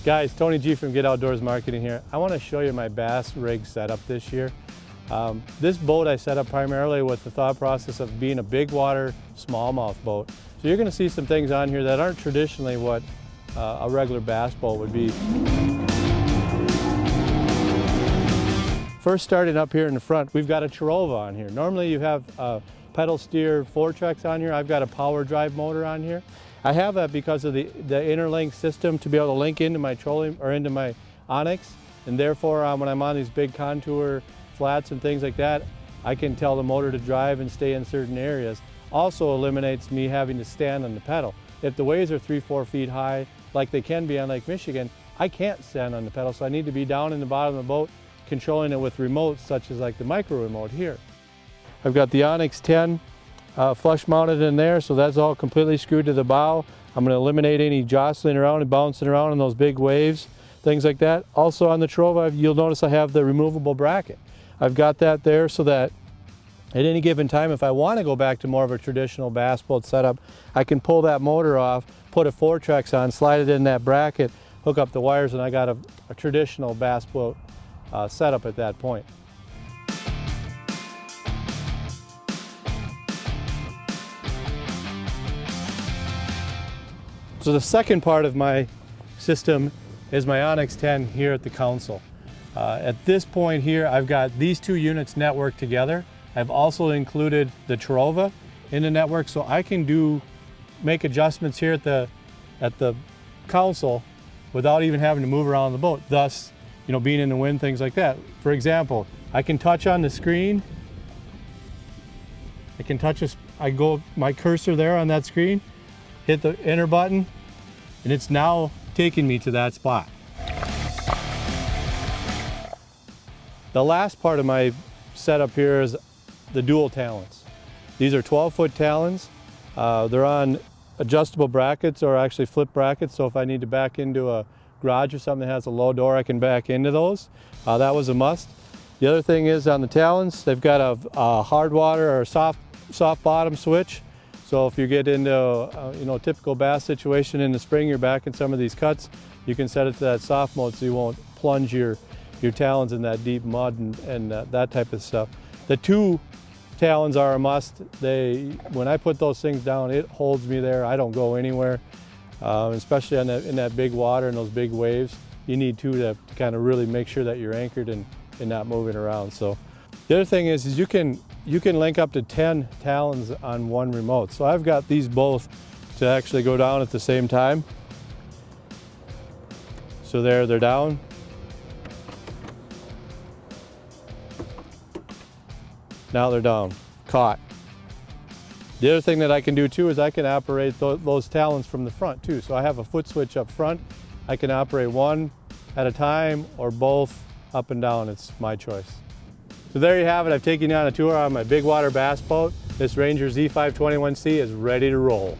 Guys, Tony G from Get Outdoors Marketing here. I want to show you my bass rig setup this year. This boat I set up primarily with the thought process of being a big water smallmouth boat. So you're going to see some things on here that aren't traditionally what a regular bass boat would be. First, starting up here in the front, we've got a Terova on here. Normally you have pedal steer Fortrex on here. I've got a power drive motor on here. I have that because of the interlink system to be able to link into my trolling or into my Onyx, and therefore when I'm on these big contour flats and things like that, I can tell the motor to drive and stay in certain areas. Also eliminates me having to stand on the pedal. If the waves are 3-4 feet high, like they can be on Lake Michigan, I can't stand on the pedal, so I need to be down in the bottom of the boat controlling it with remotes such as like the micro remote here. I've got the Onyx 10 flush mounted in there, so that's all completely screwed to the bow. I'm going to eliminate any jostling around and bouncing around in those big waves, things like that. Also on the Terova, you'll notice I have the removable bracket. I've got that there so that at any given time, if I want to go back to more of a traditional bass boat setup, I can pull that motor off, put a Fortrex on, slide it in that bracket, hook up the wires, and I got a traditional bass boat setup at that point. So the second part of my system is my Onyx 10 here at the console. At this point here, I've got these two units networked together. I've also included the Terova in the network, so I can make adjustments here at the console without even having to move around the boat, thus, being in the wind, things like that. For example, I can touch on the screen. I go my cursor there on that screen, hit the enter button, and it's now taking me to that spot. The last part of my setup here is the dual talons. These are 12-foot talons. They're on adjustable brackets, or actually flip brackets, so if I need to back into a garage or something that has a low door, I can back into those. That was a must. The other thing is on the talons, they've got a hard water or soft bottom switch. So if you get into a typical bass situation in the spring, you're back in some of these cuts, you can set it to that soft mode so you won't plunge your talons in that deep mud and that type of stuff. The two talons are a must. When I put those things down, it holds me there. I don't go anywhere, especially in that big water and those big waves. You need two to kind of really make sure that you're anchored and not moving around. So the other thing is you can link up to 10 talons on one remote. So I've got these both to actually go down at the same time. So they're down. Now they're down, caught. The other thing that I can do too is I can operate those talons from the front too. So I have a foot switch up front. I can operate one at a time or both up and down. It's my choice. So there you have it. I've taken you on a tour on my big water bass boat. This Ranger Z521C is ready to roll.